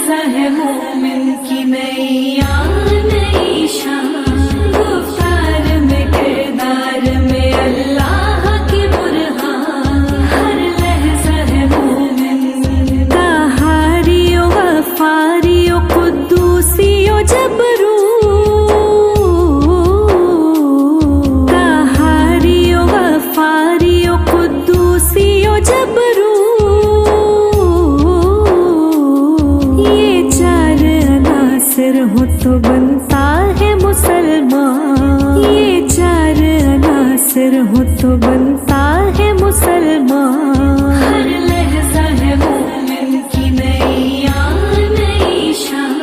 लहज़ा है मोमिन की नैया नई शान, गुफ्तार में किरदार में अल्लाह की बुरहान, हर लहज़ा है मोमिन। ताहारियो गफ़ारियो कुद्दूसियो जबरू, ताहारियो गफ़ारियो कुद्दूसियो जबरू, हो तो बनता है मुसलमान, ये चार अनासर हो तो बनता है मुसलमान। हर लहज़ा है मोमिन की नैया नई शान,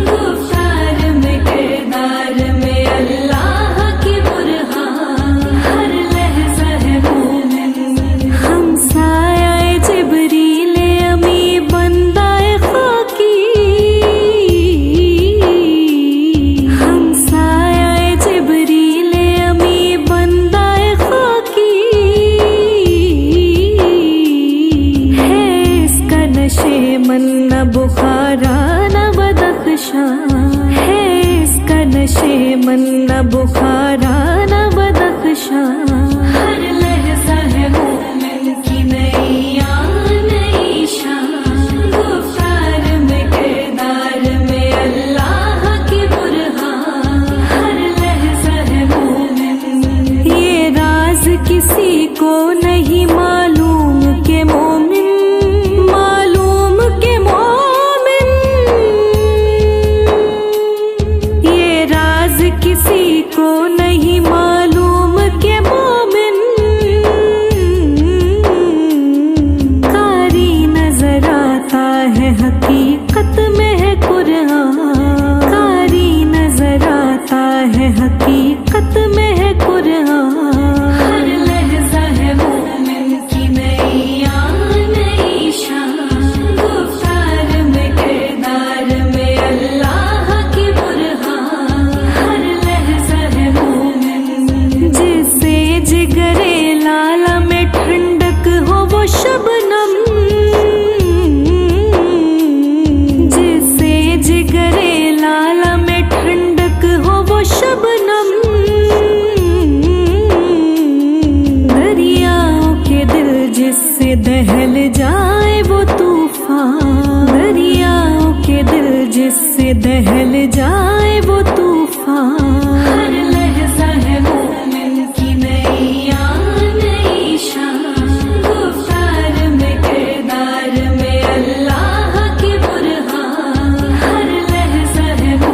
गुफ्तार में किरदार में अल्लाह की बुरहान, हर लहज़ा है मोमिन। हम साया जिब्रील अमी बंदाए खाकी, मन न बुखारा न बदख्शां है इसका नशे मन न बुखारा न बदख्शां। हर लहज़ा है मोमिन की नैया नई शान, गुफ्तार में किरदार में अल्लाह की बुरहान, हर लहज़ा है मोमिन। ये राज किसी को नहीं मालूम के मोमिन, किसी को नहीं मालूम के मोमिन। कारी नजर आता है हकीकत में है कुरान, कारी नजर आता है हकीकत में है कुरान। हर लहज़ा है मोमिन की नैया नई शान, गुफ्तार में किरदार में अल्लाह की बुरहान, हर लहज़ा है मोमिन। जिससे जिगरे लाला में ठंडक हो वो शबनम, जिससे जिगरे लाला में ठंडक हो वो शबनम। दरियाओं के दिल जिससे दहल जाए वो तूफान, दरियाओं के दिल जिससे दहल जाए वो